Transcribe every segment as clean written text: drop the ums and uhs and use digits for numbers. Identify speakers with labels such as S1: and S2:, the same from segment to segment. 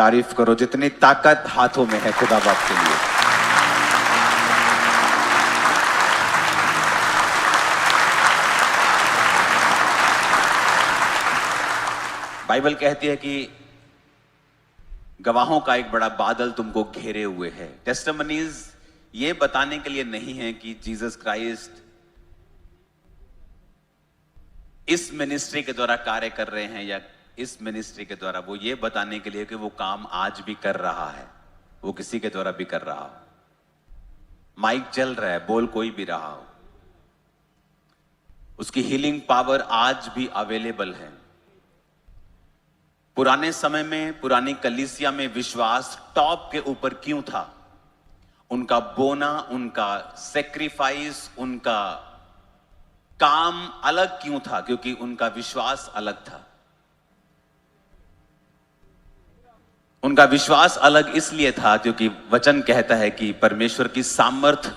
S1: तारीफ करो जितनी ताकत हाथों में है खुदा बाप के लिए। बाइबल कहती है कि गवाहों का एक बड़ा बादल तुमको घेरे हुए है। टेस्टिमनीज ये बताने के लिए नहीं है कि जीसस क्राइस्ट इस मिनिस्ट्री के द्वारा कार्य कर रहे हैं या इस मिनिस्ट्री के द्वारा, वो ये बताने के लिए कि वो काम आज भी कर रहा है, वो किसी के द्वारा भी कर रहा हो। माइक चल रहा है, बोल कोई भी रहा हो, उसकी हीलिंग पावर आज भी अवेलेबल है। पुराने समय में, पुरानी कलीसिया में विश्वास टॉप के ऊपर क्यों था? उनका बोना, उनका सेक्रीफाइस, उनका काम अलग क्यों था? क्योंकि उनका विश्वास अलग था। उनका विश्वास अलग इसलिए था क्योंकि वचन कहता है कि परमेश्वर की सामर्थ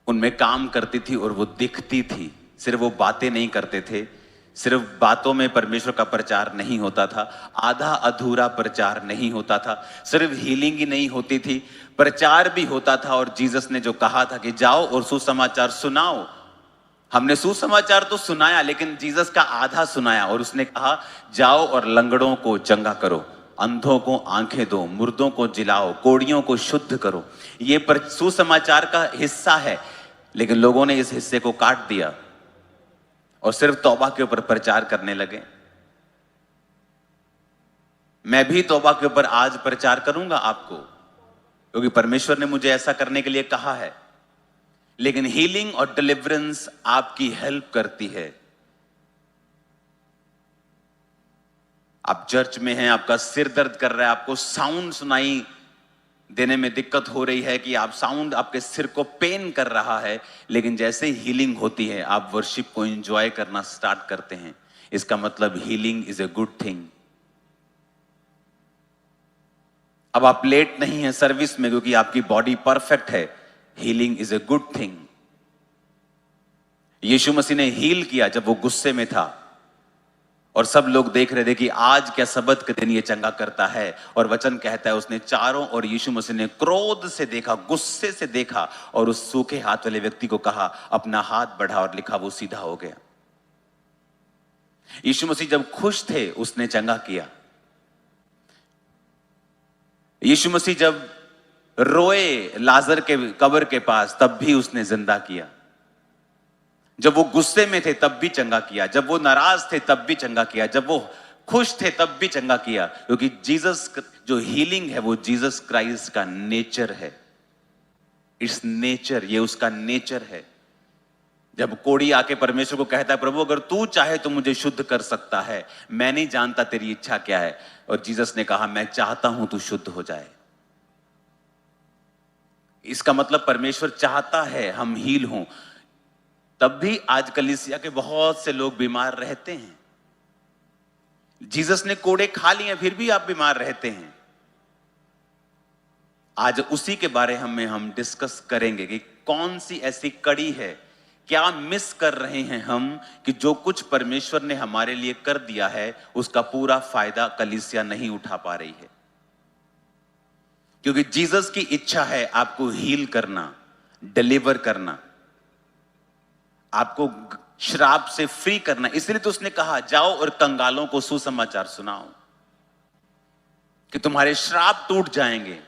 S1: उनमें काम करती थी और वो दिखती थी। सिर्फ वो बातें नहीं करते थे, सिर्फ बातों में परमेश्वर का प्रचार नहीं होता था, आधा अधूरा प्रचार नहीं होता था, सिर्फ हीलिंग ही नहीं होती थी, प्रचार भी होता था। और जीसस ने जो कहा था कि जाओ और सुसमाचार सुनाओ, हमने सुसमाचार तो सुनाया लेकिन जीसस का आधा सुनाया। और उसने कहा जाओ और लंगड़ों को चंगा करो, अंधों को आंखें दो, मुर्दों को जिलाओ, कोढ़ियों को शुद्ध करो। ये सुसमाचार का हिस्सा है, लेकिन लोगों ने इस हिस्से को काट दिया और सिर्फ तौबा के ऊपर प्रचार करने लगे। मैं भी तौबा के ऊपर आज प्रचार करूंगा आपको, क्योंकि परमेश्वर ने मुझे ऐसा करने के लिए कहा है। लेकिन हीलिंग और डिलीवरेंस आपकी हेल्प करती है। आप चर्च में हैं, आपका सिर दर्द कर रहा है, आपको साउंड सुनाई देने में दिक्कत हो रही है कि आप साउंड आपके सिर को पेन कर रहा है, लेकिन जैसे ही हीलिंग होती है आप वर्शिप को एंजॉय करना स्टार्ट करते हैं। इसका मतलब healing is a good thing. अब आप लेट नहीं है सर्विस में क्योंकि आपकी बॉडी परफेक्ट है। Healing is a good thing. यीशु मसीह ने हील किया जब वो गुस्से में था और सब लोग देख रहे थे कि आज क्या सबत के दिन ये चंगा करता है। और वचन कहता है उसने चारों और यीशु मसीह ने क्रोध से देखा, गुस्से से देखा और उस सूखे हाथ वाले व्यक्ति को कहा अपना हाथ बढ़ा, और लिखा वो सीधा हो गया। यीशु मसीह जब खुश थे उसने चंगा किया। यीशु मसीह जब रोए लाजर के कब्र के पास तब भी उसने जिंदा किया। जब वो गुस्से में थे तब भी चंगा किया, जब वो नाराज थे तब भी चंगा किया, जब वो खुश थे तब भी चंगा किया। क्योंकि जीसस जो हीलिंग है वो जीसस क्राइस्ट का नेचर है। इट्स नेचर, ये उसका नेचर है। जब कोढ़ी आके परमेश्वर को कहता है प्रभु अगर तू चाहे तो मुझे शुद्ध कर सकता है, मैं नहीं जानता तेरी इच्छा क्या है। और जीसस ने कहा मैं चाहता हूं तू शुद्ध हो जाए। इसका मतलब परमेश्वर चाहता है हम हील हों। तब भी आज कलीसिया के बहुत से लोग बीमार रहते हैं। जीसस ने कोड़े खा लिए फिर भी आप बीमार रहते हैं। आज उसी के बारे में हम डिस्कस करेंगे कि कौन सी ऐसी कड़ी है, क्या मिस कर रहे हैं हम कि जो कुछ परमेश्वर ने हमारे लिए कर दिया है उसका पूरा फायदा कलीसिया नहीं उठा पा रही है। क्योंकि जीसस की इच्छा है आपको हील करना, डिलीवर करना, आपको श्राप से फ्री करना। इसलिए तो उसने कहा जाओ और कंगालों को सुसमाचार सुनाओ कि तुम्हारे श्राप टूट जाएंगे।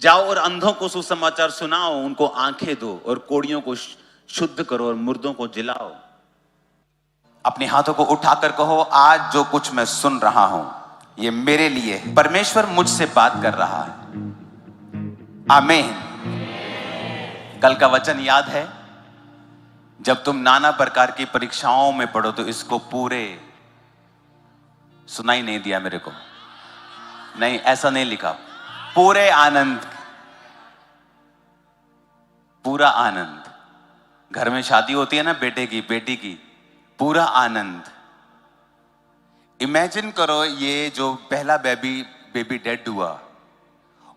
S1: जाओ और अंधों को सुसमाचार सुनाओ, उनको आंखें दो, और कोढ़ियों को शुद्ध करो और मुर्दों को जिलाओ। अपने हाथों को उठाकर कहो आज जो कुछ मैं सुन रहा हूं ये मेरे लिए है। परमेश्वर मुझसे बात कर रहा है। आमीन। कल का वचन याद है? जब तुम नाना प्रकार की परीक्षाओं में पढ़ो तो इसको पूरे सुनाई नहीं दिया मेरे को, नहीं ऐसा नहीं लिखा। पूरे आनंद, पूरा आनंद। घर में शादी होती है ना बेटे की, बेटी की, पूरा आनंद। इमेजिन करो ये जो पहला बेबी डेड हुआ,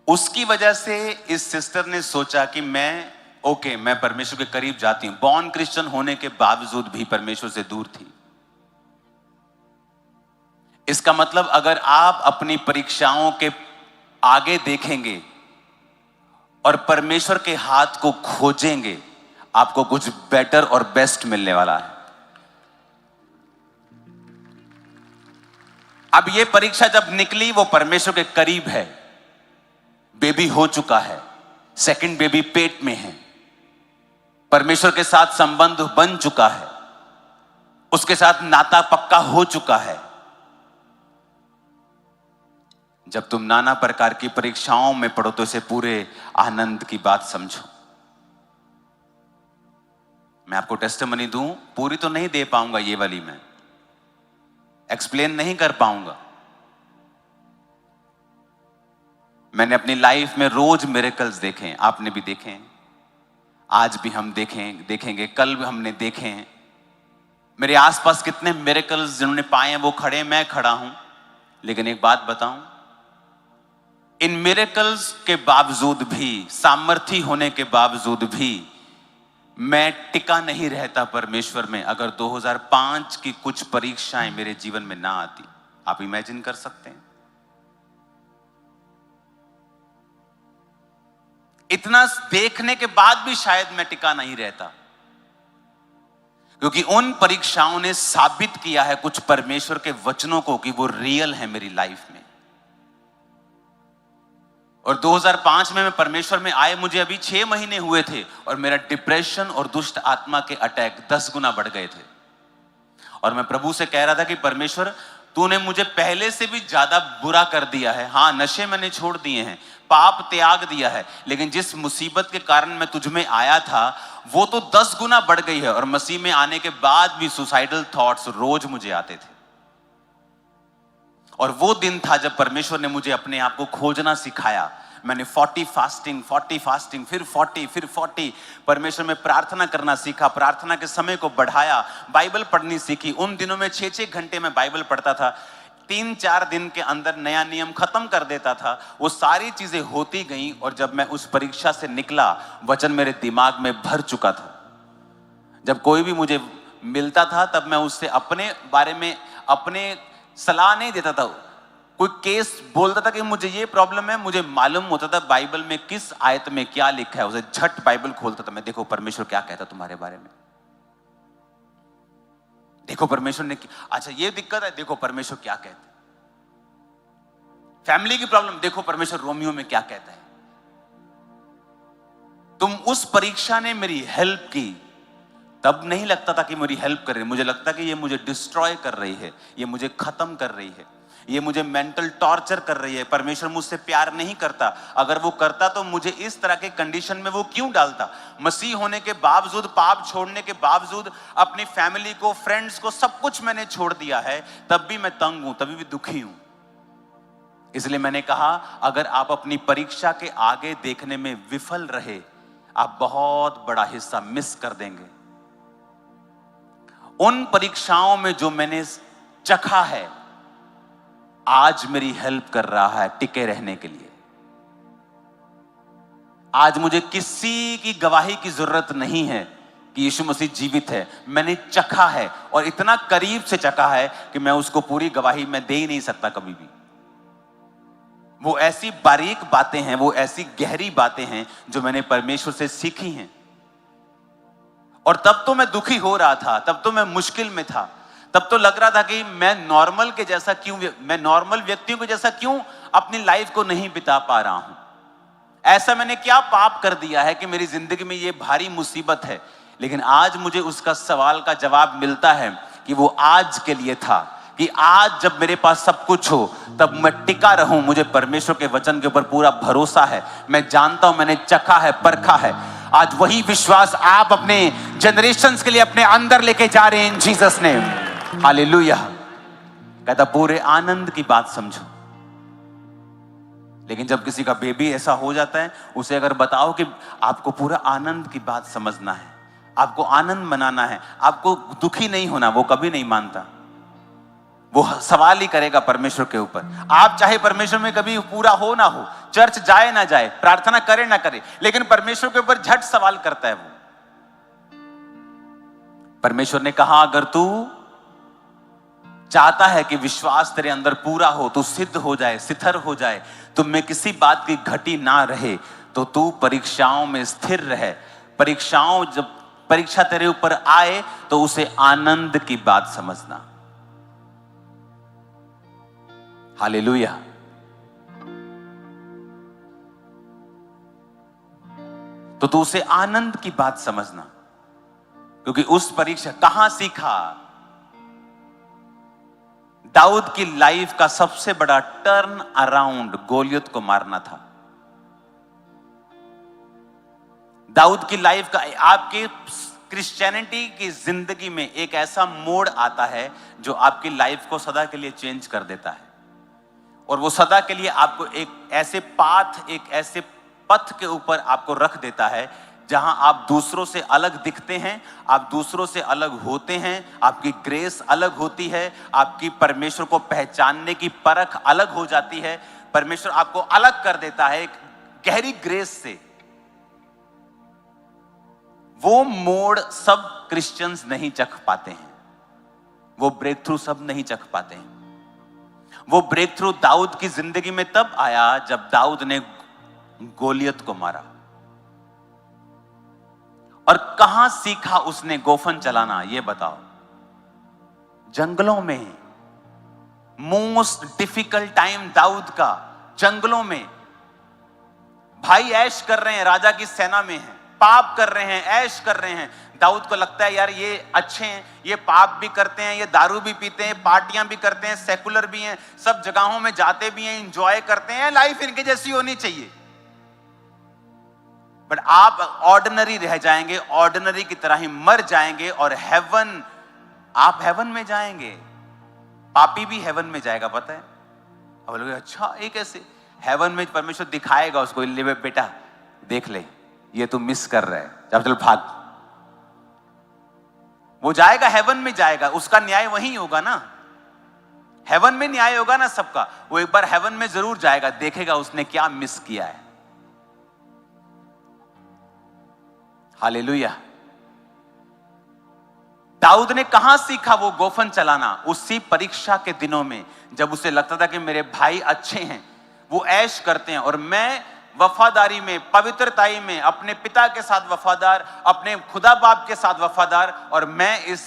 S1: उसकी वजह से इस सिस्टर ने सोचा कि मैं परमेश्वर के करीब जाती हूं। बॉर्न क्रिश्चियन होने के बावजूद भी परमेश्वर से दूर थी। इसका मतलब अगर आप अपनी परीक्षाओं के आगे देखेंगे और परमेश्वर के हाथ को खोजेंगे, आपको कुछ बेटर और बेस्ट मिलने वाला है। अब ये परीक्षा जब निकली, वो परमेश्वर के करीब है, बेबी हो चुका है, सेकंड बेबी पेट में है, परमेश्वर के साथ संबंध बन चुका है, उसके साथ नाता पक्का हो चुका है। जब तुम नाना प्रकार की परीक्षाओं में पढ़ो तो इसे पूरे आनंद की बात समझो। मैं आपको टेस्टिमनी दूं, पूरी तो नहीं दे पाऊंगा, ये वाली मैं एक्सप्लेन नहीं कर पाऊंगा। मैंने अपनी लाइफ में रोज मिरेकल्स देखे हैं, आपने भी देखे हैं, आज भी हम देखेंगे, कल भी हमने देखे हैं। मेरे आसपास कितने मिरेकल्स जिन्होंने पाए हैं वो खड़े, मैं खड़ा हूं। लेकिन एक बात बताऊं, इन मिरेकल्स के बावजूद भी, सामर्थी होने के बावजूद भी मैं टिका नहीं रहता परमेश्वर में, अगर 2005 की कुछ परीक्षाएं मेरे जीवन में ना आती। आप इमेजिन कर सकते हैं? इतना देखने के बाद भी शायद मैं टिका नहीं रहता, क्योंकि उन परीक्षाओं ने साबित किया है कुछ परमेश्वर के वचनों को कि वो रियल है मेरी लाइफ में। और 2005 में मैं परमेश्वर में आए, मुझे अभी 6 महीने हुए थे और मेरा डिप्रेशन और दुष्ट आत्मा के अटैक 10 गुना बढ़ गए थे। और मैं प्रभु से कह रहा था कि परमेश्वर, तूने मुझे पहले से भी ज्यादा बुरा कर दिया है। हाँ, नशे मैंने छोड़ दिए हैं, पाप त्याग दिया है, लेकिन जिस मुसीबत के कारण मैं तुझ में आया था वो तो 10 गुना बढ़ गई है। और मसीह में आने के बाद भी सुसाइडल थॉट्स रोज मुझे आते थे। और वो दिन था जब परमेश्वर ने मुझे अपने आप को खोजना सिखाया। मैंने 40 फास्टिंग, फिर 40, परमेश्वर में प्रार्थना करना सीखा, प्रार्थना के समय को बढ़ाया, बाइबल पढ़नी सीखी। उन दिनों में 6-6 घंटे में बाइबल पढ़ता था, 3-4 दिन के अंदर नया नियम खत्म कर देता था। वो सारी चीजें होती गई और जब मैं उस परीक्षा से निकला, वचन मेरे दिमाग में भर चुका था। जब कोई भी मुझे मिलता था तब मैं उससे अपने बारे में अपने सलाह नहीं देता था। कोई केस बोलता था कि मुझे ये प्रॉब्लम है, मुझे मालूम होता था बाइबल में किस आयत में क्या लिखा है, उसे झट बाइबल खोलता था मैं, देखो परमेश्वर क्या कहता तुम्हारे बारे में, देखो परमेश्वर ने, अच्छा ये दिक्कत है, देखो परमेश्वर क्या कहता है, फैमिली की प्रॉब्लम, देखो परमेश्वर रोमियो में क्या कहता है। तुम उस परीक्षा ने मेरी हेल्प की। तब नहीं लगता था कि मेरी हेल्प कर रही है, मुझे लगता कि ये मुझे डिस्ट्रॉय कर रही है, ये मुझे खत्म कर रही है, ये मुझे मेंटल टॉर्चर कर रही है। परमेश्वर मुझसे प्यार नहीं करता, अगर वो करता तो मुझे इस तरह के कंडीशन में वो क्यों डालता। मसीह होने के बावजूद, पाप छोड़ने के बावजूद, अपनी फैमिली को, फ्रेंड्स को, सब कुछ मैंने छोड़ दिया है, तब भी मैं तंग हूं, तभी भी दुखी हूं। इसलिए मैंने कहा, अगर आप अपनी परीक्षा के आगे देखने में विफल रहे, आप बहुत बड़ा हिस्सा मिस कर देंगे। उन परीक्षाओं में जो मैंने चखा है, आज मेरी हेल्प कर रहा है टिके रहने के लिए। आज मुझे किसी की गवाही की जरूरत नहीं है कि यीशु मसीह जीवित है। मैंने चखा है और इतना करीब से चखा है कि मैं उसको पूरी गवाही में दे ही नहीं सकता कभी भी। वो ऐसी बारीक बातें हैं, वो ऐसी गहरी बातें हैं जो मैंने परमेश्वर से सीखी हैं। और तब तो मैं दुखी हो रहा था, तब तो मैं मुश्किल में था, तब तो लग रहा था कि मैं नॉर्मल व्यक्तियों के जैसा क्यों अपनी लाइफ को नहीं बिता पा रहा हूं। ऐसा मैंने क्या पाप कर दिया है कि मेरी जिंदगी में ये भारी मुसीबत है। लेकिन आज मुझे उसका सवाल का जवाब मिलता है कि वो आज के लिए था, कि आज जब मेरे पास सब कुछ हो तब मैं टिका रहूं। मुझे परमेश्वर के वचन के ऊपर पूरा भरोसा है, मैं जानता हूं, मैंने चखा है, परखा है। आज वही विश्वास आप अपने जनरेशंस के लिए अपने अंदर लेके जा रहे हैं इन जीसस नेम। हालेलुया। कहता पूरे आनंद की बात समझो। लेकिन जब किसी का बेबी ऐसा हो जाता है, उसे अगर बताओ कि आपको पूरा आनंद की बात समझना है, आपको आनंद मनाना है, आपको दुखी नहीं होना, वो कभी नहीं मानता। वो सवाल ही करेगा परमेश्वर के ऊपर। आप चाहे परमेश्वर में कभी पूरा हो ना हो, चर्च जाए ना जाए, प्रार्थना करे ना करे, लेकिन परमेश्वर के ऊपर झट सवाल करता है वो। परमेश्वर ने कहा, अगर तू चाहता है कि विश्वास तेरे अंदर पूरा हो, तू सिद्ध हो जाए, सिथर हो जाए, तुम में किसी बात की घटी ना रहे, तो तू परीक्षाओं में स्थिर रहे। जब परीक्षा तेरे ऊपर आए तो उसे आनंद की बात समझना। हालेलुया। तो तू उसे आनंद की बात समझना, क्योंकि उस परीक्षा कहां सीखा? दाऊद की लाइफ का सबसे बड़ा टर्न अराउंड गोलियत को मारना था। दाऊद की लाइफ का, आपके क्रिश्चियनिटी की जिंदगी में एक ऐसा मोड़ आता है जो आपकी लाइफ को सदा के लिए चेंज कर देता है, और वो सदा के लिए आपको एक ऐसे पथ के ऊपर आपको रख देता है जहां आप दूसरों से अलग दिखते हैं, आप दूसरों से अलग होते हैं, आपकी ग्रेस अलग होती है, आपकी परमेश्वर को पहचानने की परख अलग हो जाती है। परमेश्वर आपको अलग कर देता है एक गहरी ग्रेस से। वो मोड़ सब क्रिश्चियंस नहीं चख पाते हैं, वो ब्रेक थ्रू सब नहीं चख पाते हैं। वो ब्रेक थ्रू दाऊद की जिंदगी में तब आया जब दाऊद ने गोलियत को मारा। और कहां सीखा उसने गोफन चलाना, ये बताओ? जंगलों में। मोस्ट डिफिकल्ट टाइम दाऊद का जंगलों में। भाई ऐश कर रहे हैं, राजा की सेना में हैं, पाप कर रहे हैं, ऐश कर रहे हैं। दाऊद को लगता है यार ये अच्छे हैं, ये पाप भी करते हैं, ये दारू भी पीते हैं, पार्टियां भी करते हैं, सेकुलर भी हैं, सब जगहों में जाते भी हैं, एंजॉय करते हैं, लाइफ इनके जैसी होनी चाहिए। बट आप ऑर्डिनरी रह जाएंगे, ऑर्डिनरी की तरह ही मर जाएंगे, और हेवन, आप हेवन में जाएंगे। पापी भी हेवन में जाएगा, पता है? अब लोग अच्छा एक ऐसे हेवन में परमेश्वर दिखाएगा उसको, ले बेटा देख ले ये तू मिस कर रहा है, जब चल भाग। वो जाएगा, हेवन में जाएगा, उसका न्याय वहीं होगा ना, हेवन में न्याय होगा ना सबका। वो एक बार हेवन में जरूर जाएगा, देखेगा उसने क्या मिस किया है। हालेलुया। दाऊद ने कहां सीखा वो गोफन चलाना? उसी परीक्षा के दिनों में, जब उसे लगता था कि मेरे भाई अच्छे हैं, वो ऐश करते हैं, और मैं वफादारी में, पवित्रताई में अपने पिता के साथ वफादार, अपने खुदा बाप के साथ वफादार, और मैं इस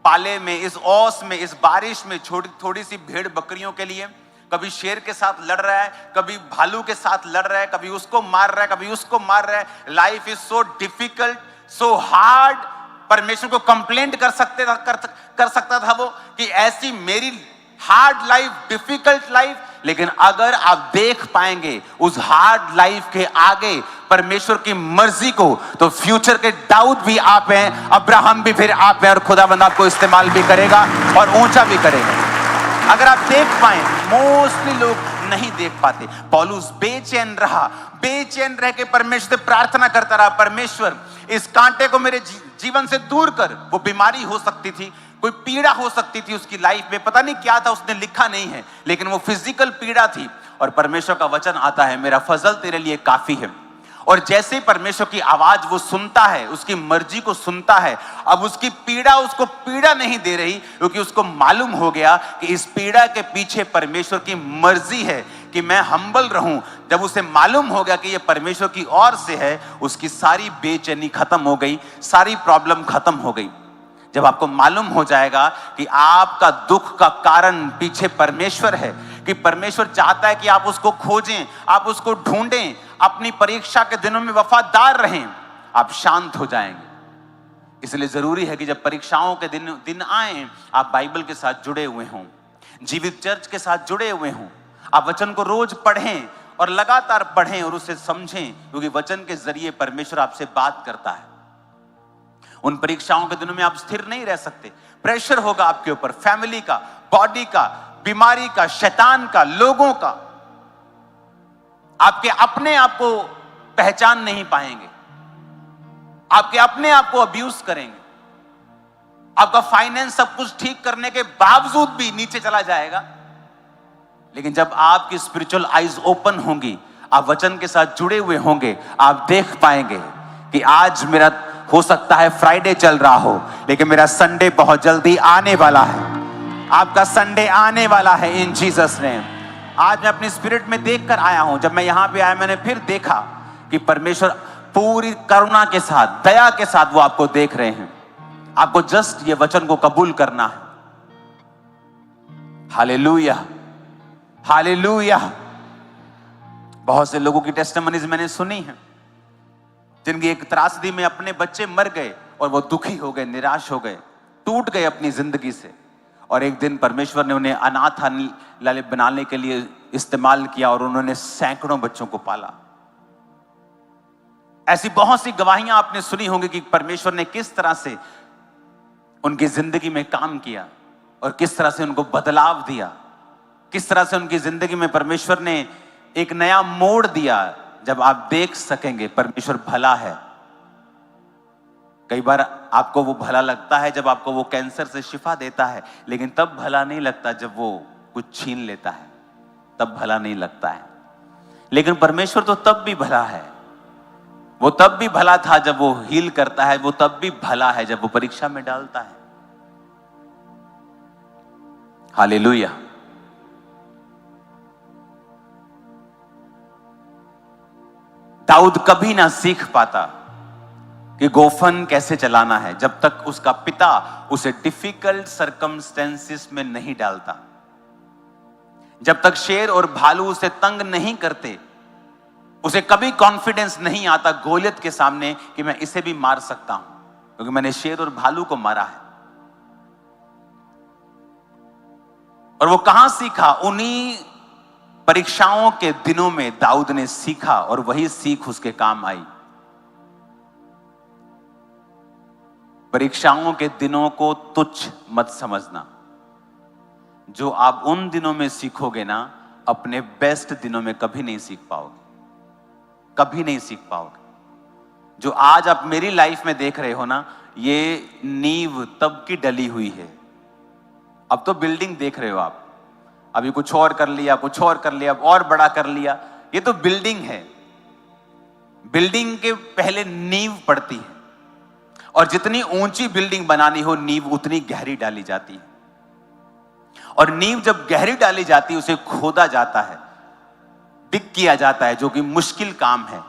S1: पाले में, इस ओस में, इस बारिश में थोड़ी सी भेड़ बकरियों के लिए कभी शेर के साथ लड़ रहा है, कभी भालू के साथ लड़ रहा है, कभी उसको मार रहा है, कभी उसको मार रहा है। Life is so difficult, so hard. परमेश्वर को कंप्लेंट कर सकता था वो कि ऐसी मेरी हार्ड लाइफ, डिफिकल्ट लाइफ। लेकिन अगर आप देख पाएंगे उस हार्ड लाइफ के आगे परमेश्वर की मर्जी को, तो फ्यूचर के दाऊद भी आप हैं, अब्राहम भी फिर आप हैं, और खुदाबंद आपको इस्तेमाल भी करेगा और ऊंचा भी करेगा। अगर आप देख पाए, मोस्टली लोग नहीं देख पाते। पौलुस बेचैन रहा, बेचैन रह के परमेश्वर से प्रार्थना करता रहा, परमेश्वर इस कांटे को मेरे जीवन से दूर कर। वो बीमारी हो सकती थी, कोई पीड़ा हो सकती थी उसकी लाइफ में, पता नहीं क्या था, उसने लिखा नहीं है, लेकिन वो फिजिकल पीड़ा थी। और परमेश्वर का वचन आता है, मेरा फजल तेरे लिए काफी है। और जैसे ही परमेश्वर की आवाज वो सुनता है, उसकी मर्जी को सुनता है, अब उसकी पीड़ा उसको पीड़ा नहीं दे रही, क्योंकि उसको मालूम हो गया कि इस पीड़ा के पीछे परमेश्वर की मर्जी है कि मैं हम्बल रहूं। जब उसे मालूम हो गया कि ये परमेश्वर की ओर से है, उसकी सारी बेचैनी खत्म हो गई, सारी प्रॉब्लम खत्म हो गई। जब आपको मालूम हो जाएगा कि आपका दुख का कारण पीछे परमेश्वर है, कि परमेश्वर चाहता है कि आप उसको खोजें, आप उसको ढूंढें, अपनी परीक्षा के दिनों में वफादार रहें, आप शांत हो जाएंगे। इसलिए जरूरी है कि जब परीक्षाओं के दिन आए, आप बाइबल के साथ जुड़े हुए हों, जीवित चर्च के साथ जुड़े हुए हों, आप वचन को रोज पढ़ें और लगातार पढ़ें और उसे समझें, क्योंकि वचन के जरिए परमेश्वर आपसे बात करता है। उन परीक्षाओं के दिनों में आप स्थिर नहीं रह सकते। प्रेशर होगा आपके ऊपर, फैमिली का, बॉडी का, बीमारी का, शैतान का, लोगों का। आपके अपने आप को पहचान नहीं पाएंगे, आपके अपने आप को अब्यूज करेंगे, आपका फाइनेंस सब कुछ ठीक करने के बावजूद भी नीचे चला जाएगा। लेकिन जब आपकी स्पिरिचुअल आईज ओपन होंगी, आप वचन के साथ जुड़े हुए होंगे, आप देख पाएंगे कि आज मेरा हो सकता है फ्राइडे चल रहा हो, लेकिन मेरा संडे बहुत जल्दी आने वाला है। आपका संडे आने वाला है इन जीसस नेम। आज मैं अपनी स्पिरिट में देखकर आया हूं, जब मैं यहां पे आया मैंने फिर देखा कि परमेश्वर पूरी करुणा के साथ, दया के साथ वो आपको देख रहे हैं। आपको जस्ट ये वचन को कबूल करना है। Hallelujah, hallelujah. बहुत से लोगों की टेस्टिमनीज मैंने सुनी है, जिनकी एक त्रासदी में अपने बच्चे मर गए और वो दुखी हो गए, निराश हो गए, टूट गए अपनी जिंदगी से, और एक दिन परमेश्वर ने उन्हें अनाथ बनाने के लिए इस्तेमाल किया और उन्होंने सैकड़ों बच्चों को पाला। ऐसी बहुत सी गवाहियां आपने सुनी होंगी कि परमेश्वर ने किस तरह से उनकी जिंदगी में काम किया और किस तरह से उनको बदलाव दिया, किस तरह से उनकी जिंदगी में परमेश्वर ने एक नया मोड़ दिया। जब आप देख सकेंगे परमेश्वर भला है। कई बार आपको वो भला लगता है जब आपको वो कैंसर से शिफा देता है, लेकिन तब भला नहीं लगता जब वो कुछ छीन लेता है, तब भला नहीं लगता है। लेकिन परमेश्वर तो तब भी भला है। वो तब भी भला था जब वो हील करता है, वो तब भी भला है जब वो परीक्षा में डालता है। हालेलुया। दाऊद कभी ना सीख पाता कि गोफन कैसे चलाना है जब तक उसका पिता उसे डिफिकल्ट सर्कमस्टेंसेस में नहीं डालता। जब तक शेर और भालू उसे तंग नहीं करते, उसे कभी कॉन्फिडेंस नहीं आता गोलियत के सामने कि मैं इसे भी मार सकता हूं, क्योंकि मैंने शेर और भालू को मारा है। और वो कहां सीखा? उन्हीं परीक्षाओं के दिनों में दाऊद ने सीखा, और वही सीख उसके काम आई। परीक्षाओं के दिनों को तुच्छ मत समझना। जो आप उन दिनों में सीखोगे ना, अपने बेस्ट दिनों में कभी नहीं सीख पाओगे, कभी नहीं सीख पाओगे। जो आज आप मेरी लाइफ में देख रहे हो ना, ये नींव तब की डली हुई है। अब तो बिल्डिंग देख रहे हो आप, अभी कुछ और कर लिया, कुछ और कर लिया, और बड़ा कर लिया। ये तो बिल्डिंग है। बिल्डिंग के पहले नींव पड़ती है, और जितनी ऊंची बिल्डिंग बनानी हो, नींव उतनी गहरी डाली जाती है। और नींव जब गहरी डाली जाती है, उसे खोदा जाता है, डिग किया जाता है, जो कि मुश्किल काम है।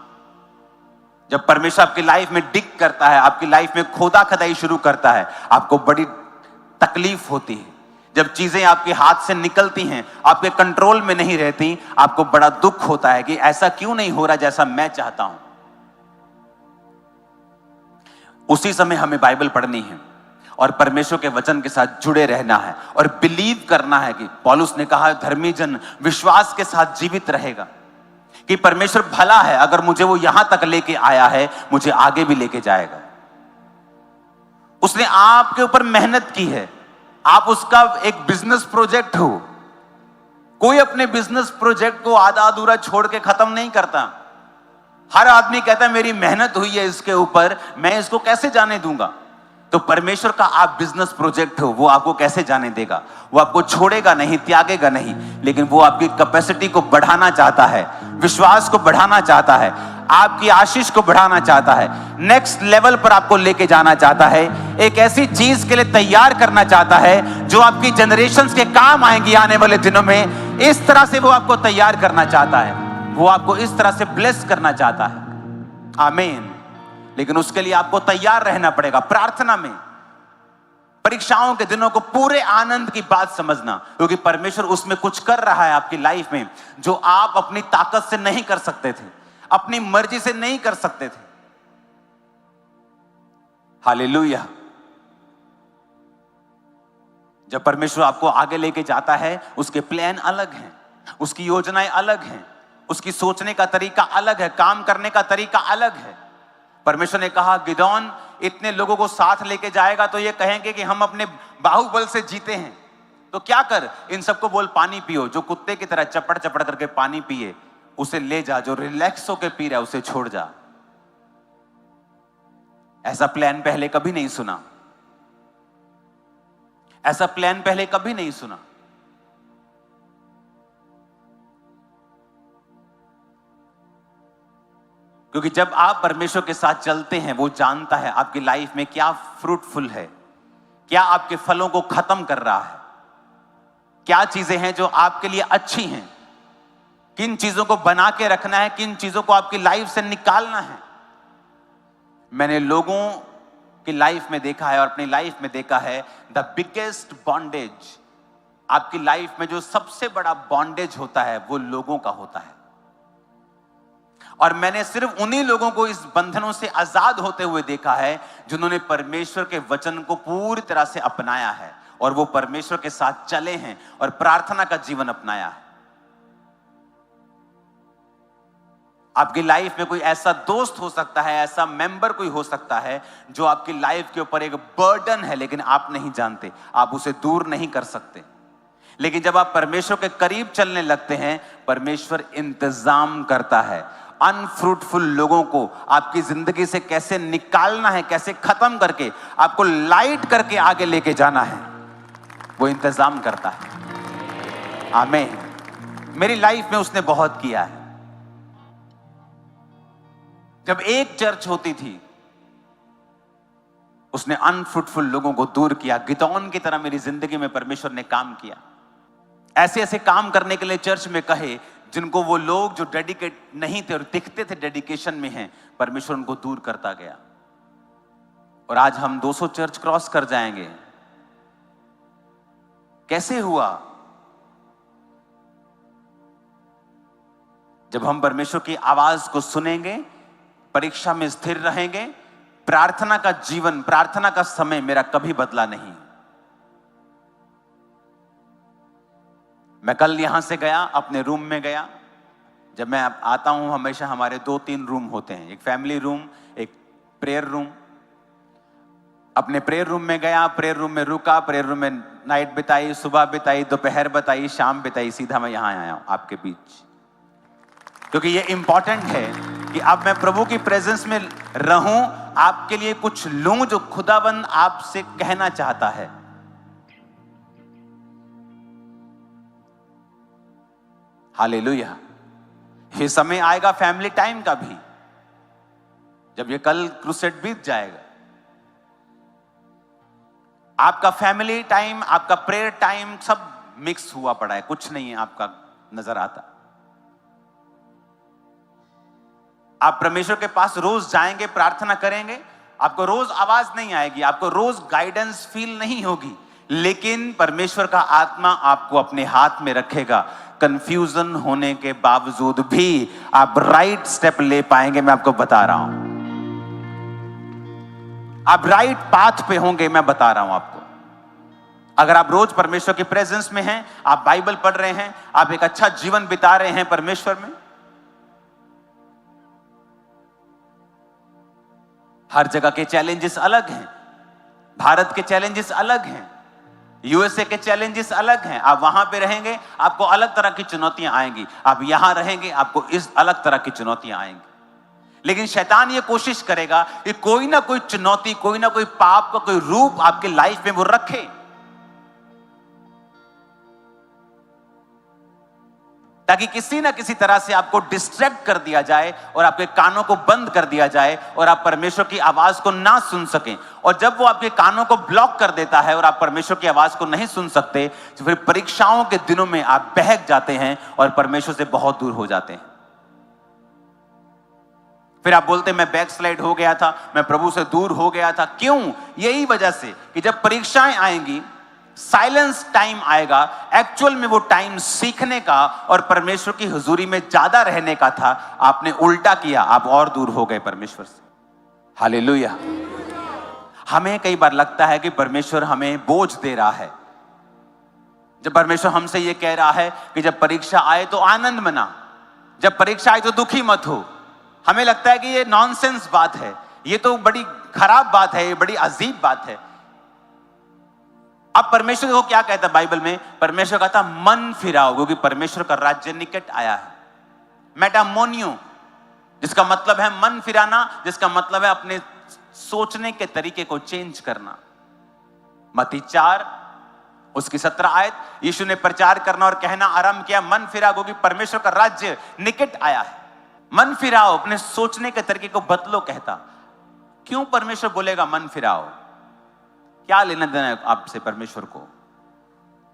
S1: जब परमेश्वर आपकी लाइफ में डिग करता है, आपकी लाइफ में खोदा खदाई शुरू करता है, आपको बड़ी तकलीफ होती है। जब चीजें आपके हाथ से निकलती हैं, आपके कंट्रोल में नहीं रहती, आपको बड़ा दुख होता है कि ऐसा क्यों नहीं हो रहा जैसा मैं चाहता हूं। उसी समय हमें बाइबल पढ़नी है और परमेश्वर के वचन के साथ जुड़े रहना है और बिलीव करना है कि पौलुस ने कहा, धर्मी जन विश्वास के साथ जीवित रहेगा, कि परमेश्वर भला है। अगर मुझे वो यहां तक लेके आया है, मुझे आगे भी लेके जाएगा। उसने आपके ऊपर मेहनत की है। आप उसका एक बिजनेस प्रोजेक्ट हो। कोई अपने बिजनेस प्रोजेक्ट को आधा अधूरा छोड़ के खत्म नहीं करता। हर आदमी कहता है मेरी मेहनत हुई है इसके ऊपर, मैं इसको कैसे जाने दूंगा। तो परमेश्वर का आप बिजनेस प्रोजेक्ट हो, वो आपको कैसे जाने देगा? वो आपको छोड़ेगा नहीं, त्यागेगा नहीं, लेकिन वो आपकी कैपेसिटी को बढ़ाना चाहता है, विश्वास को बढ़ाना चाहता है, आपकी आशीष को बढ़ाना चाहता है, नेक्स्ट लेवल पर आपको लेके जाना चाहता है, एक ऐसी चीज के लिए तैयार करना चाहता है जो आपकी जनरेशंस के काम आएंगी आने वाले दिनों में। इस तरह से वो आपको तैयार करना चाहता है, वो आपको इस तरह से ब्लेस करना चाहता है। आमीन। लेकिन उसके लिए आपको तैयार रहना पड़ेगा प्रार्थना में। परीक्षाओं के दिनों को पूरे आनंद की बात समझना, क्योंकि परमेश्वर उसमें कुछ कर रहा है आपकी लाइफ में जो आप अपनी ताकत से नहीं कर सकते थे, अपनी मर्जी से नहीं कर सकते थे। हालेलुया। जब परमेश्वर आपको आगे लेके जाता है, उसके प्लान अलग हैं, उसकी योजनाएं अलग हैं, उसकी सोचने का तरीका अलग है, काम करने का तरीका अलग है। परमेश्वर ने कहा, गिदोन इतने लोगों को साथ लेके जाएगा तो ये कहेंगे कि हम अपने बाहुबल से जीते हैं। तो क्या कर, इन सबको बोल पानी पियो। जो कुत्ते की तरह चपड़ चपड़ करके पानी पिए, उसे ले जा। जो रिलैक्स होकर पी रहा है, उसे छोड़ जा। ऐसा प्लान पहले कभी नहीं सुना, ऐसा प्लान पहले कभी नहीं सुना। क्योंकि जब आप परमेश्वर के साथ चलते हैं, वो जानता है आपकी लाइफ में क्या फ्रूटफुल है, क्या आपके फलों को खत्म कर रहा है। क्या चीजें हैं जो आपके लिए अच्छी हैं, किन चीजों को बना के रखना है, किन चीजों को आपकी लाइफ से निकालना है। मैंने लोगों की लाइफ में देखा है और अपनी लाइफ में देखा है, द बिगेस्ट बॉन्डेज, आपकी लाइफ में जो सबसे बड़ा बॉन्डेज होता है वो लोगों का होता है। और मैंने सिर्फ उन्हीं लोगों को इस बंधनों से आजाद होते हुए देखा है जिन्होंने परमेश्वर के वचन को पूरी तरह से अपनाया है और वो परमेश्वर के साथ चले हैं और प्रार्थना का जीवन अपनाया है। आपकी लाइफ में कोई ऐसा दोस्त हो सकता है, ऐसा मेंबर कोई हो सकता है जो आपकी लाइफ के ऊपर एक बर्डन है, लेकिन आप नहीं जानते, आप उसे दूर नहीं कर सकते। लेकिन जब आप परमेश्वर के करीब चलने लगते हैं, परमेश्वर इंतजाम करता है अनफ्रूटफुल लोगों को आपकी जिंदगी से कैसे निकालना है, कैसे खत्म करके आपको लाइट करके आगे लेके जाना है, वो इंतजाम करता है। आमीन। मेरी लाइफ में उसने बहुत किया है। जब एक चर्च होती थी, उसने अनफ्रूटफुल लोगों को दूर किया। गिदोन की तरह मेरी जिंदगी में परमेश्वर ने काम किया। ऐसे ऐसे काम करने के लिए चर्च में कहे जिनको वो लोग जो डेडिकेट नहीं थे और दिखते थे डेडिकेशन में हैं, परमेश्वर उनको दूर करता गया। और आज हम 200 चर्च क्रॉस कर जाएंगे। कैसे हुआ? जब हम परमेश्वर की आवाज को सुनेंगे, परीक्षा में स्थिर रहेंगे। प्रार्थना का जीवन, प्रार्थना का समय मेरा कभी बदला नहीं। मैं कल यहां से गया, अपने रूम में गया। जब मैं आता हूं, हमेशा हमारे 2-3 रूम होते हैं, एक फैमिली रूम, एक प्रेयर रूम। अपने प्रेयर रूम में गया, प्रेयर रूम में रुका, प्रेयर रूम में नाइट बिताई, सुबह बिताई, दोपहर बिताई, शाम बिताई, सीधा मैं यहां आया हूं आपके बीच, क्योंकि ये इंपॉर्टेंट है कि अब मैं प्रभु की प्रेजेंस में रहूं, आपके लिए कुछ लूं जो खुदाबंद आपसे कहना चाहता है। हालेलुया। ये समय आएगा फैमिली टाइम का भी, जब ये कल क्रूसेड बीत जाएगा। आपका फैमिली टाइम, आपका प्रेयर टाइम सब मिक्स हुआ पड़ा है, कुछ नहीं है आपका नजर आता। आप परमेश्वर के पास रोज जाएंगे, प्रार्थना करेंगे, आपको रोज आवाज नहीं आएगी, आपको रोज गाइडेंस फील नहीं होगी, लेकिन परमेश्वर का आत्मा आपको अपने हाथ में रखेगा। कंफ्यूजन होने के बावजूद भी आप राइट स्टेप ले पाएंगे। मैं आपको बता रहा हूं, आप राइट पाथ पे होंगे। मैं बता रहा हूं आपको, अगर आप रोज परमेश्वर की प्रेजेंस में हैं, आप बाइबल पढ़ रहे हैं, आप एक अच्छा जीवन बिता रहे हैं परमेश्वर में। हर जगह के चैलेंजेस अलग हैं, भारत के चैलेंजेस अलग हैं, यूएसए के चैलेंजेस अलग हैं। आप वहां पे रहेंगे, आपको अलग तरह की चुनौतियां आएंगी। आप यहां रहेंगे, आपको इस अलग तरह की चुनौतियां आएंगी। लेकिन शैतान ये कोशिश करेगा कि कोई ना कोई चुनौती, कोई ना कोई पाप का कोई रूप आपके लाइफ में वो रखे, ताकि किसी ना किसी तरह से आपको डिस्ट्रैक्ट कर दिया जाए और आपके कानों को बंद कर दिया जाए और आप परमेश्वर की आवाज को ना सुन सकें। और जब वो आपके कानों को ब्लॉक कर देता है और आप परमेश्वर की आवाज को नहीं सुन सकते, तो फिर परीक्षाओं के दिनों में आप बहक जाते हैं और परमेश्वर से बहुत दूर हो जाते हैं। फिर आप बोलते हैं मैं बैकस्लाइड हो गया था, मैं प्रभु से दूर हो गया था। क्यों? यही वजह से कि जब परीक्षाएं आएंगी, साइलेंस टाइम आएगा, एक्चुअल में वो टाइम सीखने का और परमेश्वर की हुजूरी में ज्यादा रहने का था। आपने उल्टा किया, आप और दूर हो गए परमेश्वर से। हालेलुया। हमें कई बार लगता है कि परमेश्वर हमें बोझ दे रहा है। जब परमेश्वर हमसे ये कह रहा है कि जब परीक्षा आए तो आनंद मना, जब परीक्षा आए तो दुखी मत हो, हमें लगता है कि ये नॉनसेंस बात है, ये तो बड़ी खराब बात है, ये बड़ी अजीब बात है। अब परमेश्वर को क्या कहता है बाइबल में? परमेश्वर कहता मन फिराओ, क्योंकि परमेश्वर का राज्य निकट आया है। मेटामोनियो, जिसका मतलब है मन फिराना, जिसका मतलब है अपने सोचने के तरीके को चेंज करना। मत्ती 4 उसकी 17 आयत, यीशु ने प्रचार करना और कहना आरंभ किया, मन फिराओ क्योंकि परमेश्वर का राज्य निकट आया है। मन फिराओ, अपने सोचने के तरीके को बदलो कहता। क्यों परमेश्वर बोलेगा मन फिराओ? क्या लेना देना है आपसे परमेश्वर को?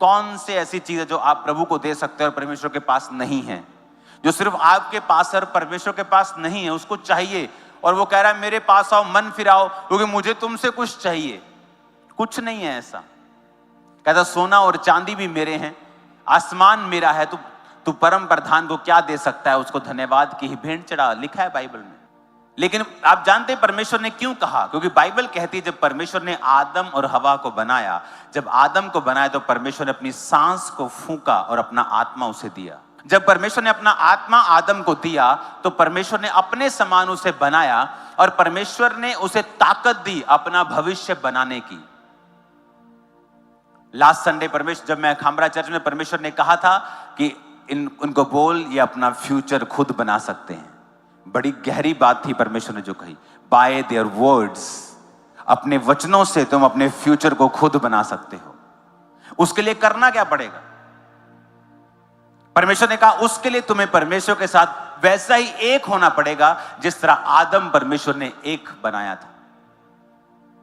S1: कौन से ऐसी चीज है जो आप प्रभु को दे सकते हैं और परमेश्वर के पास नहीं है? जो सिर्फ आपके पास है और परमेश्वर के पास नहीं है, उसको चाहिए, और वो कह रहा है मेरे पास आओ, मन फिराओ, क्योंकि मुझे तुमसे कुछ चाहिए। कुछ नहीं है ऐसा। कहता सोना और चांदी भी मेरे हैं, आसमान मेरा है, तू परम प्रधान को क्या दे सकता है? उसको धन्यवाद की ही भेंट चढ़ा, लिखा है बाइबल में। लेकिन आप जानते हैं परमेश्वर ने क्यों कहा? क्योंकि बाइबल कहती है जब परमेश्वर ने आदम और हवा को बनाया, जब आदम को बनाया तो परमेश्वर ने अपनी सांस को फूंका और अपना आत्मा उसे दिया। जब परमेश्वर ने अपना आत्मा आदम को दिया तो परमेश्वर ने अपने समान उसे बनाया और परमेश्वर ने उसे ताकत दी अपना भविष्य बनाने की। लास्ट संडे परमेश्वर, जब मैं खामरा चर्च में, परमेश्वर ने कहा था कि उनको बोल ये अपना फ्यूचर खुद बना सकते हैं। बड़ी गहरी बात थी परमेश्वर ने जो कही, बाय देयर वर्ड्स, अपने वचनों से तुम अपने फ्यूचर को खुद बना सकते हो। उसके लिए करना क्या पड़ेगा? परमेश्वर ने कहा उसके लिए तुम्हें परमेश्वर के साथ वैसा ही एक होना पड़ेगा जिस तरह आदम परमेश्वर ने एक बनाया था।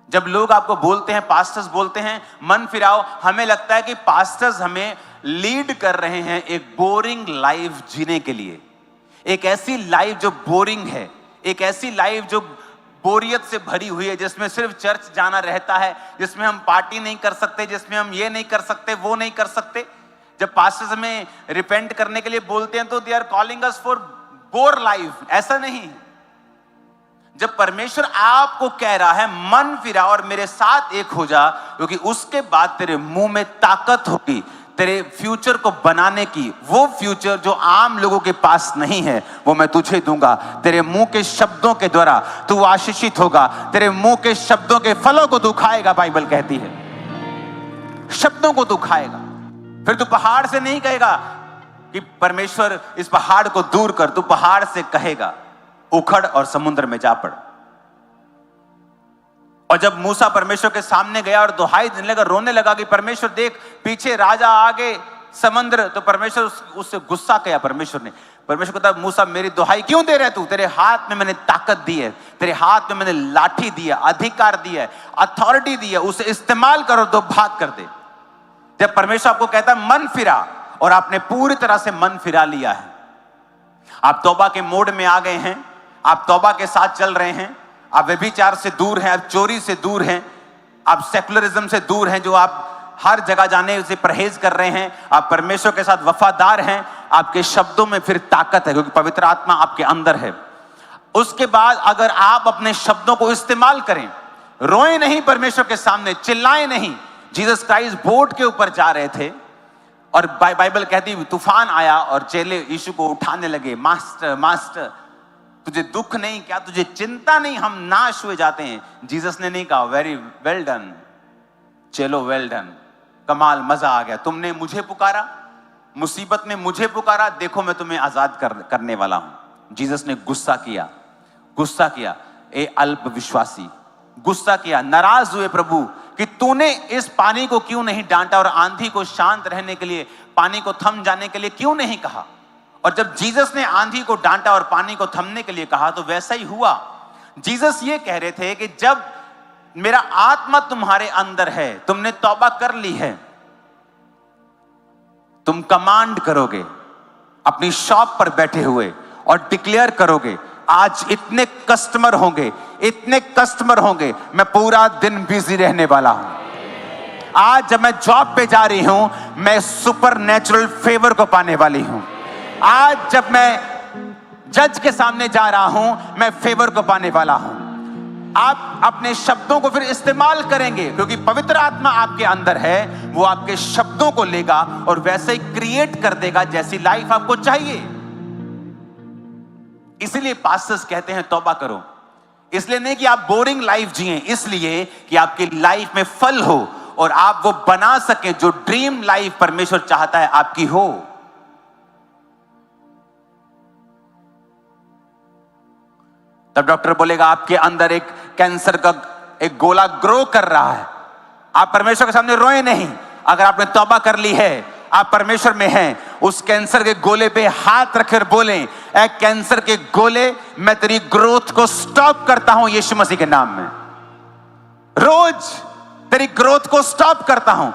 S1: जब लोग आपको बोलते हैं, पास्टर्स बोलते हैं मन फिराओ, हमें लगता है कि पास्टर्स हमें लीड कर रहे हैं एक बोरिंग लाइफ जीने के लिए, एक ऐसी लाइफ जो बोरिंग है, एक ऐसी लाइफ जो बोरियत से भरी हुई है, जिसमें सिर्फ चर्च जाना रहता है, जिसमें हम पार्टी नहीं कर सकते, जिसमें हम ये नहीं कर सकते, वो नहीं कर सकते। जब पास्टर्स हमें रिपेंट करने के लिए बोलते हैं तो they are calling us for bore life. ऐसा नहीं। जब परमेश्वर आपको कह रहा है मन फिरा और मेरे साथ एक हो जा, क्योंकि उसके बाद तेरे मुंह में ताकत होगी तेरे फ्यूचर को बनाने की। वो फ्यूचर जो आम लोगों के पास नहीं है वो मैं तुझे दूंगा। तेरे मुंह के शब्दों के द्वारा तू आशीषित होगा, तेरे मुंह के शब्दों के फलों को तू खाएगा। बाइबल कहती है शब्दों को तू खाएगा। फिर तू पहाड़ से नहीं कहेगा कि परमेश्वर इस पहाड़ को दूर कर, तू पहाड़ से कहेगा उखड़ और समुद्र में जा पड़। और जब मूसा परमेश्वर के सामने गया और दुहाई देने लगा, रोने लगा कि परमेश्वर देख पीछे राजा, आगे समुद्र, तो परमेश्वर उससे गुस्सा किया। परमेश्वर कहता मूसा मेरी दुहाई क्यों दे रहे तू? तेरे हाथ में मैंने ताकत दी है, तेरे हाथ में मैंने लाठी दी है, अधिकार दिया है, अथॉरिटी दी है, उसे इस्तेमाल करो तो भाग कर दे। जब परमेश्वर आपको कहता है मन फिरा और आपने पूरी तरह से मन फिरा लिया है, आप तौबा के मोड में आ गए हैं, आप तौबा के साथ चल रहे हैं, आप व्यभिचार से दूर हैं, आप चोरी से दूर हैं, आप सेकुलरिज्म से दूर हैं, जो आप हर जगह जाने से परहेज कर रहे हैं, आप परमेश्वर के साथ वफादार हैं, आपके शब्दों में फिर ताकत है क्योंकि पवित्र आत्मा आपके अंदर है। उसके बाद अगर आप अपने शब्दों को इस्तेमाल करें, रोए नहीं परमेश्वर के सामने, चिल्लाए नहीं। जीसस क्राइस्ट बोट के ऊपर जा रहे थे और बाइबल कहती तूफान आया और चेले यीशु को उठाने लगे, मास्टर मास्टर तुझे दुख नहीं क्या, तुझे चिंता नहीं, हम नाश हुए जाते हैं। जीसस ने नहीं कहा वेरी वेल डन चलो, वेल डन, कमाल, मजा आ गया, तुमने मुझे पुकारा, मुसीबत में मुझे पुकारा, देखो मैं तुम्हें आजाद करने वाला हूं। जीसस ने गुस्सा किया, ए अल्प विश्वासी, गुस्सा किया, नाराज हुए प्रभु कि तूने इस पानी को क्यों नहीं डांटा और आंधी को शांत रहने के लिए, पानी को थम जाने के लिए क्यों नहीं कहा। और जब जीसस ने आंधी को डांटा और पानी को थमने के लिए कहा तो वैसा ही हुआ। जीसस ये कह रहे थे कि जब मेरा आत्मा तुम्हारे अंदर है, तुमने तौबा कर ली है, तुम कमांड करोगे अपनी शॉप पर बैठे हुए और डिक्लेयर करोगे आज इतने कस्टमर होंगे, मैं पूरा दिन बिजी रहने वाला हूं। आज जब मैं जॉब पे जा रही हूं, मैं सुपर नेचुरल फेवर को पाने वाली हूं। आज जब मैं जज के सामने जा रहा हूं, मैं फेवर को पाने वाला हूं। आप अपने शब्दों को फिर इस्तेमाल करेंगे क्योंकि पवित्र आत्मा आपके अंदर है, वो आपके शब्दों को लेगा और वैसे ही क्रिएट कर देगा जैसी लाइफ आपको चाहिए। इसलिए पास्टर्स कहते हैं तौबा करो, इसलिए नहीं कि आप बोरिंग लाइफ जिए, इसलिए कि आपकी लाइफ में फल हो और आप वो बना सकें जो ड्रीम लाइफ परमेश्वर चाहता है आपकी हो। तब डॉक्टर बोलेगा आपके अंदर एक कैंसर का एक गोला ग्रो कर रहा है, आप परमेश्वर के सामने रोए नहीं। अगर आपने तौबा कर ली है, आप परमेश्वर में हैं, उस कैंसर के गोले पे हाथ रखकर बोलें, ऐ कैंसर के गोले, मैं तेरी ग्रोथ को स्टॉप करता हूं यीशु मसीह के नाम में। रोज तेरी ग्रोथ को स्टॉप करता हूं।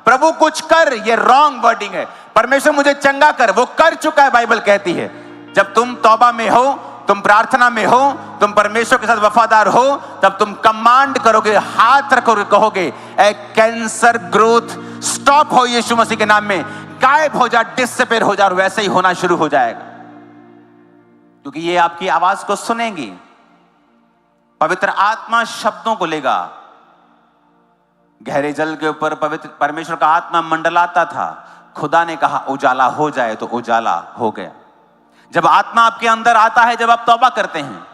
S1: प्रभु कुछ कर, ये रॉन्ग वर्डिंग है। परमेश्वर मुझे चंगा कर, वो कर चुका है, बाइबल कहती है। जब तुम तौबा में हो, तुम प्रार्थना में हो, तुम परमेश्वर के साथ वफादार हो, तब तुम कमांड करोगे, हाथ रखोगे, कहोगे ए कैंसर ग्रोथ स्टॉप हो यीशु मसीह के नाम में, गायब हो जा, डिसअपीयर हो जा, और वैसे ही होना शुरू हो जाएगा, क्योंकि ये आपकी आवाज को सुनेंगी। पवित्र आत्मा शब्दों को लेगा। गहरे जल के ऊपर पवित्र परमेश्वर का आत्मा मंडलाता था। खुदा ने कहा उजाला हो जाए, तो उजाला हो गया। जब आत्मा आपके अंदर आता है, जब आप तौबा करते हैं,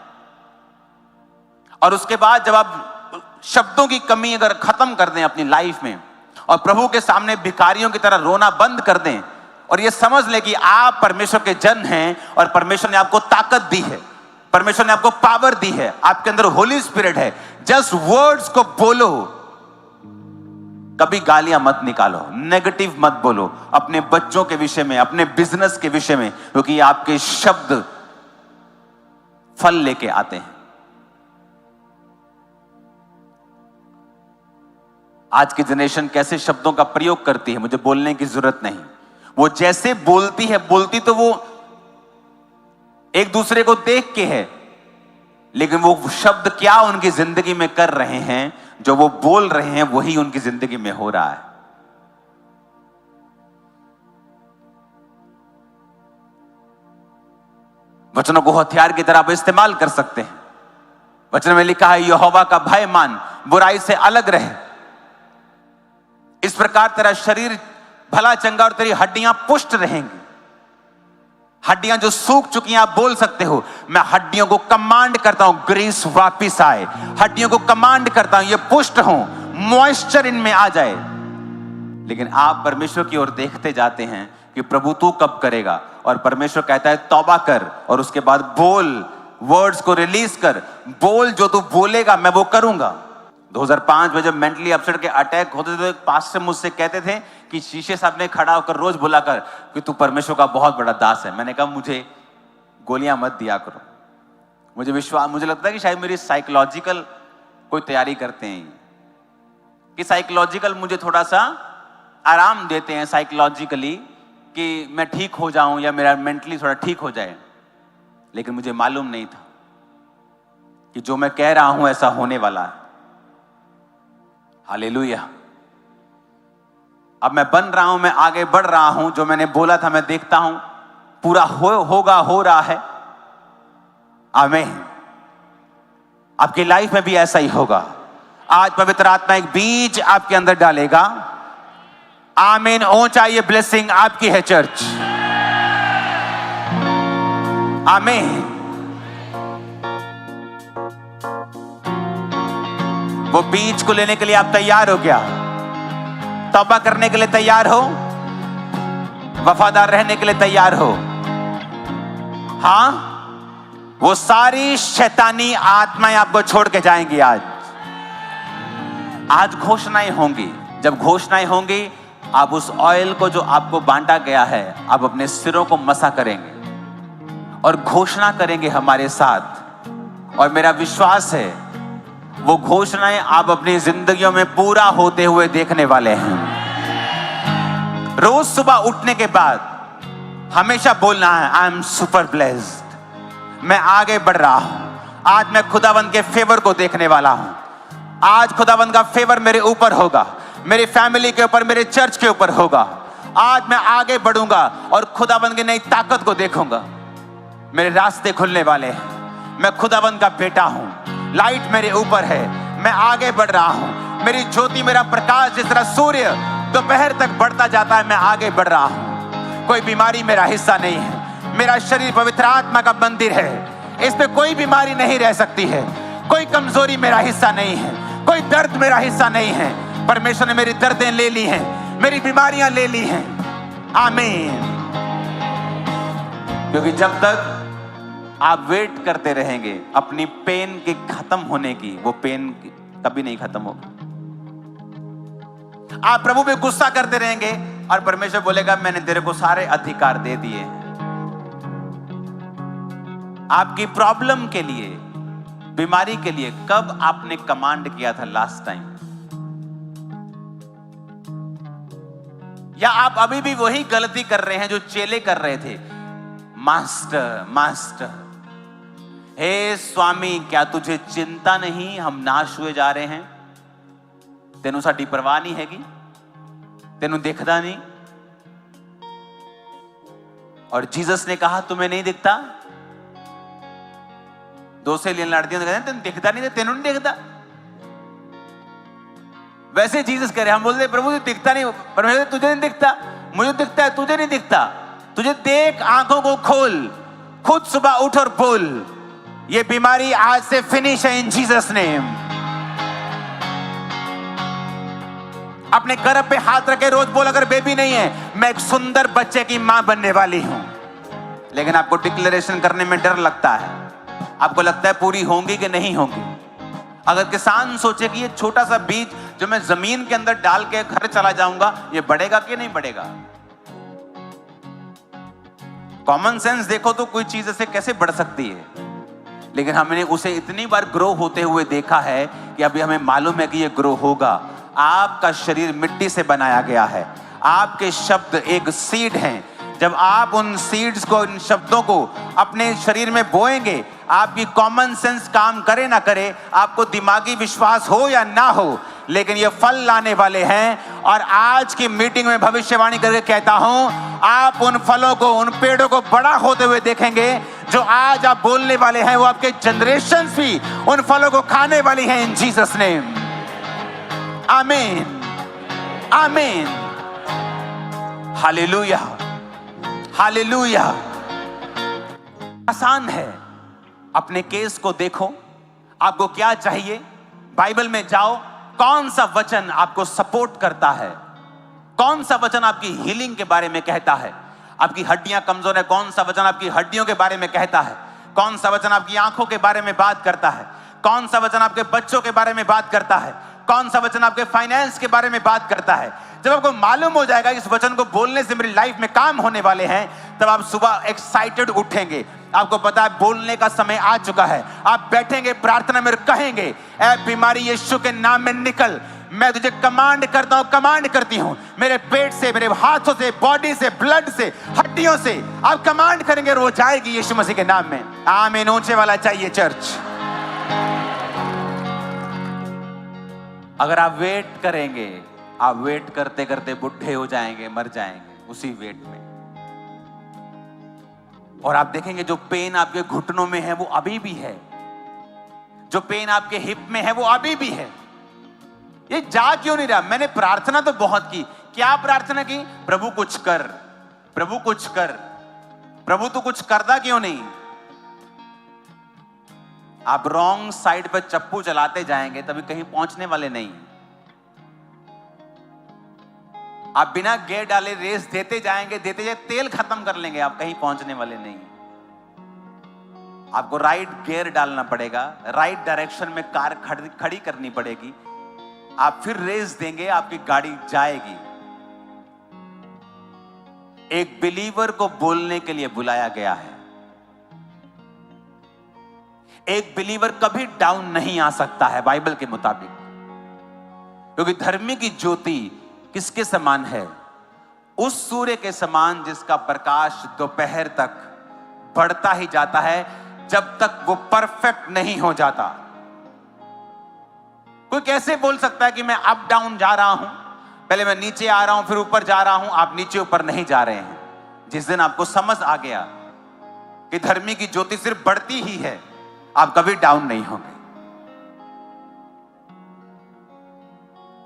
S1: और उसके बाद जब आप शब्दों की कमी अगर खत्म कर दें अपनी लाइफ में, और प्रभु के सामने भिखारियों की तरह रोना बंद कर दें, और ये समझ ले कि आप परमेश्वर के जन हैं, और परमेश्वर ने आपको ताकत दी है, परमेश्वर ने आपको पावर दी है, आपके अंदर होली स्पिरिट है। जस्ट वर्ड्स को बोलो, कभी गालियां मत निकालो, नेगेटिव मत बोलो अपने बच्चों के विषय में, अपने बिजनेस के विषय में, क्योंकि ये आपके शब्द फल लेके आते हैं। आज की जनरेशन कैसे शब्दों का प्रयोग करती है, मुझे बोलने की जरूरत नहीं। वो जैसे बोलती है, बोलती तो वो एक दूसरे को देख के है, लेकिन वो शब्द क्या उनकी जिंदगी में कर रहे हैं, जो वो बोल रहे हैं वही उनकी जिंदगी में हो रहा है। वचनों को हथियार की तरह आप इस्तेमाल कर सकते हैं। वचन में लिखा है यहोवा का भय मान, बुराई से अलग रहे, इस प्रकार तेरा शरीर भला चंगा और तेरी हड्डियां पुष्ट रहेंगी। हड्डियां जो सूख चुकी हैं, आप बोल सकते हो मैं हड्डियों को कमांड करता हूं ग्रीस वापिस आए, हड्डियों को कमांड करता हूं ये पुष्ट हो, मॉइस्चर इनमें आ जाए। लेकिन आप परमेश्वर की ओर देखते जाते हैं कि प्रभु तू कब करेगा, और परमेश्वर कहता है तौबा कर, और उसके बाद बोल, वर्ड्स को रिलीज कर, बोल, जो तू बोलेगा मैं वो करूंगा। 2005 में जब मेंटली अपसेट के अटैक होते थे, तो एक पास्टर मुझसे कहते थे कि शीशे सामने खड़ा होकर रोज बोला कर कि तू परमेश्वर का बहुत बड़ा दास है। मैंने कहा मुझे गोलियां मत दिया करो, मुझे विश्वास, मुझे लगता है कि शायद मेरी साइकोलॉजिकल कोई तैयारी करते हैं, कि साइकोलॉजिकल मुझे थोड़ा सा आराम देते हैं साइकोलॉजिकली, कि मैं ठीक हो जाऊं या मेरा मेंटली थोड़ा ठीक हो जाए। लेकिन मुझे मालूम नहीं था कि जो मैं कह रहा हूं ऐसा होने वाला है। हालेलुया। अब मैं बन रहा हूं, मैं आगे बढ़ रहा हूं, जो मैंने बोला था मैं देखता हूं पूरा होगा, हो रहा है। आमीन। आपकी लाइफ में भी ऐसा ही होगा। आज पवित्र आत्मा एक बीज आपके अंदर डालेगा। आमीन। ऊंचा ये ब्लेसिंग आपकी है चर्च। आमीन। वो बीज को लेने के लिए आप तैयार हो क्या? तौबा करने के लिए तैयार हो? वफादार रहने के लिए तैयार हो? हां, वो सारी शैतानी आत्माएं आपको छोड़ के जाएंगी। आज घोषणाएं होंगी। जब घोषणाएं होंगी, आप उस ऑयल को जो आपको बांटा गया है, आप अपने सिरों को मसा करेंगे और घोषणा करेंगे हमारे साथ। और मेरा विश्वास है वो घोषणाएं आप अपनी जिंदगियों में पूरा होते हुए देखने वाले हैं। रोज सुबह उठने के बाद हमेशा बोलना है आई एम सुपर ब्लेस्ड, मैं आगे बढ़ रहा हूं। आज मैं खुदावंद के फेवर को देखने वाला हूं। आज खुदावंद का फेवर मेरे ऊपर होगा, मेरी फैमिली के ऊपर, मेरे चर्च के ऊपर होगा। आज मैं आगे बढ़ूंगा और खुदावंद की नई ताकत को देखूंगा। मेरे रास्ते खुलने वाले हैं। मैं खुदावंद का बेटा हूं। लाइट मेरे ऊपर है, मैं आगे बढ़ रहा हूं। मेरी ज्योति, मेरा प्रकाश जिस तरह सूर्य दोपहर तक बढ़ता जाता है, मैं आगे बढ़ रहा हूं। कोई बीमारी मेरा हिस्सा नहीं है। मेरा शरीर पवित्र आत्मा का मंदिर है। इसमें कोई बीमारी नहीं रह सकती है। कोई कमजोरी मेरा हिस्सा नहीं है। कोई दर्द मेरा हिस्सा नहीं है। परमेश्वर ने मेरी दर्दें ले ली हैं, मेरी बीमारियां ले ली हैं। आमीन। क्योंकि जब तक आप वेट करते रहेंगे अपनी पेन के खत्म होने की, वो पेन कभी नहीं खत्म होगा। आप प्रभु पे गुस्सा करते रहेंगे और परमेश्वर बोलेगा मैंने तेरे को सारे अधिकार दे दिए। आपकी प्रॉब्लम के लिए, बीमारी के लिए कब आपने कमांड किया था लास्ट टाइम? या आप अभी भी वही गलती कर रहे हैं जो चेले कर रहे थे? मास्टर मास्टर, हे स्वामी, क्या तुझे चिंता नहीं, हम नाश हुए जा रहे हैं? तेनू साडी परवाह नहीं हैगी? तेनू दिखदा नहीं? और जीसस ने कहा तुम्हें नहीं दिखता? दो सहेलियां लड़ती हैं, कहते तेन दिखता नहीं, तेनू नहीं दिखता? वैसे जीसस कह रहे, हम बोलते प्रभु तुझे दिखता नहीं, परमेश्वर तुझे नहीं दिखता, मुझे दिखता है, तुझे नहीं दिखता। तुझे देख, आंखों को खोल, खुद सुबह उठ और बोल, ये बीमारी आज से फिनिश है इन जीसस नेम। अपने गर्भ पे हाथ रखे रोज बोल, अगर बेबी नहीं है, मैं एक सुंदर बच्चे की मां बनने वाली हूं। लेकिन आपको डिक्लेरेशन करने में डर लगता है, आपको लगता है पूरी होंगी कि नहीं होंगी। अगर किसान सोचे कि ये छोटा सा बीज जो मैं जमीन के अंदर डाल के घर चला जाऊंगा, ये बढ़ेगा कि नहीं बढ़ेगा? कॉमन सेंस देखो तो कोई चीज ऐसे कैसे बढ़ सकती है, लेकिन हमने उसे इतनी बार ग्रो होते हुए देखा है कि अभी हमें मालूम है कि ये ग्रो होगा। आपका शरीर मिट्टी से बनाया गया है, आपके शब्द एक सीड हैं। जब आप उन सीड्स को, इन शब्दों को अपने शरीर में बोएंगे, आपकी कॉमन सेंस काम करे ना करे, आपको दिमागी विश्वास हो या ना हो, लेकिन ये फल लाने वाले हैं। और आज की मीटिंग में भविष्यवाणी करके कहता हूं, आप उन फलों को, उन पेड़ों को बड़ा होते हुए देखेंगे। जो आज आप बोलने वाले हैं, वो आपके जनरेशंस भी उन फलों को खाने वाली हैं इन जीसस नेम। आमीन, आमीन, हालेलुया, हालेलुया। आसान है, अपने केस को देखो, आपको क्या चाहिए, बाइबल में जाओ, कौन सा वचन आपको सपोर्ट करता है, कौन सा वचन आपकी हीलिंग के बारे में कहता है। आपकी हड्डियां कमजोर है, कौन सा वचन आपकी हड्डियों के बारे में कहता है, कौन सा वचन आपकी आंखों के बारे में बात करता है, कौन सा वचन आपके बच्चों के बारे में बात करता है, कौन सा वचन आपके फाइनेंस के बारे में बात करता है। जब आपको मालूम हो जाएगा इस वचन को बोलने से मेरी लाइफ में काम होने वाले हैं, तब आप सुबह एक्साइटेड उठेंगे। आपको पता है बोलने का समय आ चुका है। आप बैठेंगे, प्रार्थना में कहेंगे, ऐ बीमारी यीशु के नाम में निकल। मैं तुझे कमांड करता हूं, कमांड करती हूं, मेरे पेट से, मेरे हाथों से, बॉडी से, ब्लड से, हड्डियों से आप कमांड करेंगे और वो जाएगी यीशु मसीह के नाम में। आमीन। ऊंचे वाला चाहिए चर्च। अगर आप वेट करेंगे, आप वेट करते करते बुढ़े हो जाएंगे, मर जाएंगे उसी वेट में। और आप देखेंगे जो पेन आपके घुटनों में है वो अभी भी है, जो पेन आपके हिप में है वो अभी भी है। ये जा क्यों नहीं रहा? मैंने प्रार्थना तो बहुत की। क्या प्रार्थना की? प्रभु कुछ कर, प्रभु कुछ कर। प्रभु तो कुछ करता क्यों नहीं? आप रॉन्ग साइड पर चप्पू चलाते जाएंगे, तभी कहीं पहुंचने वाले नहीं। आप बिना गियर डाले रेस देते जाएंगे, देते जाए तेल खत्म कर लेंगे, आप कहीं पहुंचने वाले नहीं। आपको राइट गियर डालना पड़ेगा, राइट डायरेक्शन में कार खड़ी करनी पड़ेगी, आप फिर रेस देंगे, आपकी गाड़ी जाएगी। एक बिलीवर को बोलने के लिए बुलाया गया है। एक बिलीवर कभी डाउन नहीं आ सकता है बाइबल के मुताबिक, क्योंकि धर्मी की ज्योति किसके समान है? उस सूर्य के समान जिसका प्रकाश दोपहर तक बढ़ता ही जाता है, जब तक वो परफेक्ट नहीं हो जाता। कोई कैसे बोल सकता है कि मैं अप डाउन जा रहा हूं, पहले मैं नीचे आ रहा हूं फिर ऊपर जा रहा हूं? आप नीचे ऊपर नहीं जा रहे हैं। जिस दिन आपको समझ आ गया कि धर्मी की ज्योति सिर्फ बढ़ती ही है, आप कभी डाउन नहीं होंगे,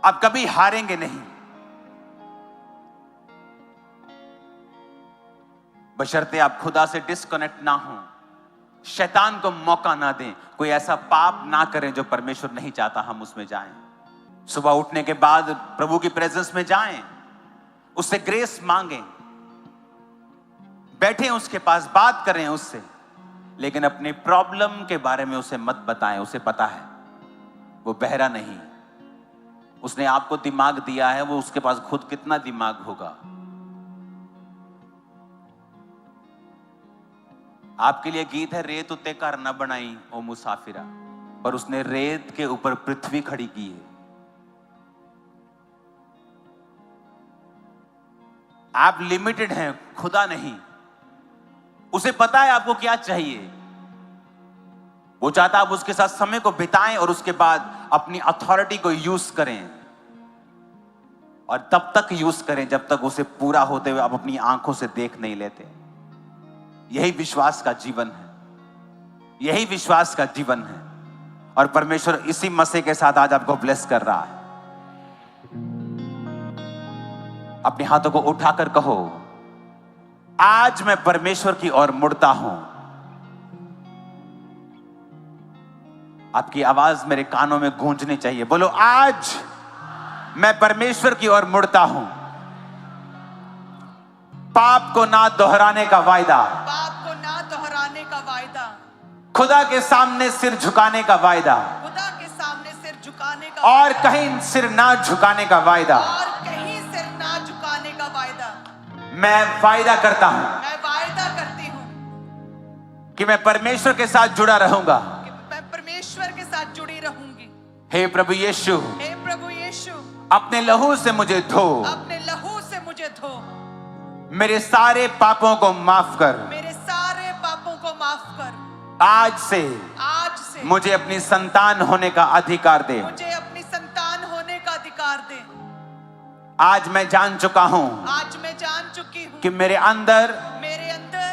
S1: आप कभी हारेंगे नहीं। बशर्ते आप खुदा से डिस्कनेक्ट ना हो, शैतान को मौका ना दें, कोई ऐसा पाप ना करें जो परमेश्वर नहीं चाहता हम उसमें जाएं। सुबह उठने के बाद प्रभु की प्रेजेंस में जाएं, उससे ग्रेस मांगें, बैठें उसके पास, बात करें उससे, लेकिन अपने प्रॉब्लम के बारे में उसे मत बताएं। उसे पता है वो बहरा नहीं, उसने आपको दिमाग दिया है, वो उसके पास खुद कितना दिमाग होगा। आपके लिए गीत है, रेत उत्ते घर न बनाई ओ मुसाफिरा, पर उसने रेत के ऊपर पृथ्वी खड़ी की है। आप लिमिटेड हैं, खुदा नहीं। उसे पता है आपको क्या चाहिए। वो चाहता आप उसके साथ समय को बिताएं और उसके बाद अपनी अथॉरिटी को यूज करें, और तब तक यूज करें जब तक उसे पूरा होते हुए आप अपनी आंखों से देख नहीं लेते। यही विश्वास का जीवन है, यही विश्वास का जीवन है। और परमेश्वर इसी मसीह के साथ आज आपको ब्लेस कर रहा है। अपने हाथों को उठाकर कहो, आज मैं परमेश्वर की ओर मुड़ता हूं। आपकी आवाज मेरे कानों में गूंजनी चाहिए। बोलो, आज मैं परमेश्वर की ओर मुड़ता हूं। पाप को ना दोहराने का वायदा,
S2: पाप को ना दोहराने का वायदा,
S1: खुदा के सामने सिर झुकाने का वायदा,
S2: खुदा के सामने सिर झुकाने का
S1: और कहीं सिर ना झुकाने का वायदा।
S2: और कहीं सिर ना झुकाने का वायदा।
S1: मैं वायदा करता हूं
S2: मैं वायदा करती हूँ
S1: कि मैं परमेश्वर के साथ जुड़ा रहूंगा।
S2: कि मैं परमेश्वर के साथ जुड़ी रहूंगी।
S1: हे प्रभु यीशु,
S2: हे प्रभु यीशु,
S1: अपने लहू से मुझे धो,
S2: अपने लहू से मुझे धो,
S1: मेरे सारे पापों को माफ कर।
S2: मेरे सारे पापों को माफ कर।
S1: आज से मुझे अपनी संतान होने का अधिकार दे।
S2: मुझे अपनी संतान होने का अधिकार दे।
S1: आज मैं जान चुका हूं
S2: आज मैं जान चुकी हूँ
S1: कि मेरे अंदर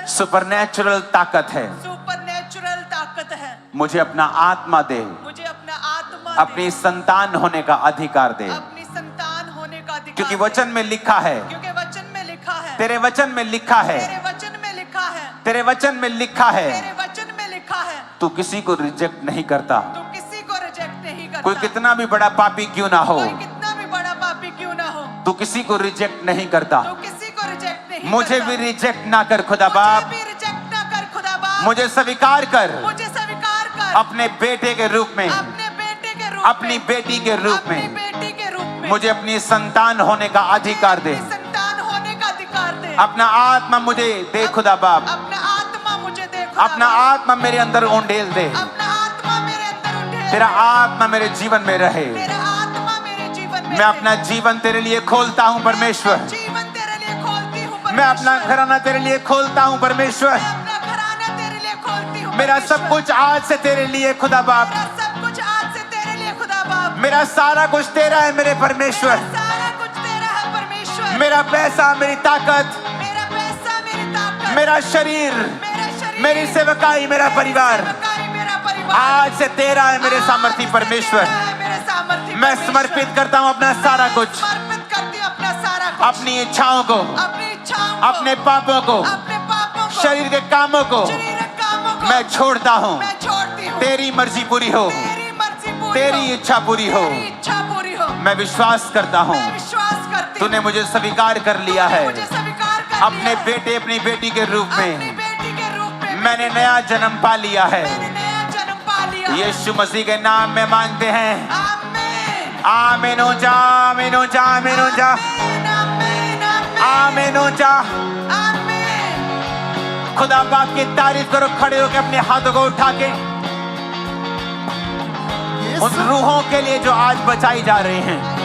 S1: सुपरनैचुरल ताकत है।
S2: सुपरनैचुरल ताकत है।
S1: मुझे अपना आत्मा दे,
S2: मुझे अपना आत्मा
S1: अपनी संतान होने का अधिकार दे।
S2: अपनी संतान होने का अधिकार
S1: क्योंकि
S2: दे।
S1: वचन में लिखा है,
S2: क्योंकि वचन में लिखा है,
S1: तेरे वचन में लिखा है,
S2: तेरे वचन में लिखा है,
S1: तेरे वचन में लिखा है,
S2: तेरे वचन में लिखा है,
S1: तू किसी को रिजेक्ट नहीं करता।
S2: तू किसी को रिजेक्ट नहीं करता।
S1: कोई कितना भी बड़ा पापी क्यों ना हो,
S2: कोई कितना भी बड़ा पापी क्यों ना हो,
S1: तू किसी को रिजेक्ट नहीं करता।
S2: तू किसी को रिजेक्ट नहीं
S1: मुझे
S2: करता।
S1: भी रिजेक्ट ना कर खुदा बाप,
S2: मुझे भी रिजेक्ट ना कर खुदा बाप।
S1: मुझे स्वीकार कर
S2: मुझे स्वीकार कर
S1: अपने बेटे के रूप में,
S2: अपने बेटे के रूप
S1: अपनी
S2: में,
S1: बेटी के रूप
S2: अपनी
S1: में।
S2: बेटी के रूप में
S1: मुझे अपनी संतान होने का अधिकार दे।
S2: अपनी संतान होने का अधिकार दे।
S1: अपना आत्मा मुझे दे खुदा बाप,
S2: अपना आत्मा मुझे दे खुदा
S1: अपना
S2: बाप।
S1: आत्मा मेरे अंदर उंडेल दे।
S2: अपना आत्मा मेरे अंदर उठे।
S1: तेरा आत्मा मेरे जीवन में रहे।
S2: तेरा आत्मा मेरे जीवन में
S1: मैं अपना जीवन तेरे लिए खोलता हूँ परमेश्वर।
S2: मैं अपना जीवन तेरे लिए खोलती हूँ परमेश्वर।
S1: मैं अपना घराना तेरे लिए खोलता हूँ परमेश्वर।
S2: मैं अपना घराना तेरे लिए खोलती हूँ
S1: मेरा
S2: परमेश्वर।
S1: सब कुछ आज से तेरे लिए खुदा बाप।
S2: मेरा सब कुछ आज से तेरे लिए खुदा बाप।
S1: मेरा सारा कुछ तेरा है मेरे परमेश्वर।
S2: मेरा सारा कुछ तेरा है परमेश्वर।
S1: मेरा पैसा, मेरी ताकत,
S2: मेरा पैसा, मेरी ताकत,
S1: मेरा शरीर,
S2: मेरा शरीर,
S1: मेरी सेवकाई, मेरा परिवार
S2: सेवकाई, मेरा परिवार
S1: आज से तेरा है मेरे सामर्थी परमेश्वर। मैं समर्पित करता हूँ अपना सारा कुछ,
S2: समर्पित करती हूँ अपना सारा कुछ,
S1: अपनी इच्छाओं को,
S2: अपनी इच्छाओं को,
S1: अपने पापों को,
S2: अपने पापों को,
S1: शरीर के कामों को
S2: शरीर के कामों को
S1: मैं छोड़ता हूँ।
S2: मैं छोड़ती हूँ।
S1: तेरी मर्जी पूरी हो,
S2: तेरी मर्जी पूरी
S1: तेरी
S2: हो,
S1: इच्छा पूरी हो।
S2: तेरी इच्छा पूरी हो।
S1: मैं विश्वास करता हूँ
S2: मैं विश्वास करती हूँ।
S1: तूने मुझे स्वीकार कर लिया है
S2: मुझे स्वीकार कर
S1: अपने
S2: लिया है।
S1: बेटे, अपनी बेटी के रूप
S2: अपनी
S1: में।
S2: बेटी के रूप में
S1: मैंने नया जन्म पा लिया है।
S2: मैंने नया जन्म पा लिया है।
S1: यीशु मसीह के नाम में मांगते हैं।
S2: आमीन,
S1: आमीन हो जा, आमीन हो जा, आमीन हो जा,
S2: आमीन, आमीन, आमीन,
S1: आमीन हो जा।
S2: आमीन।
S1: खुदा बाप की तारीफ करो, खड़े होकर अपने हाथों को उठा के उन रूहों के लिए जो आज बचाई जा रही हैं।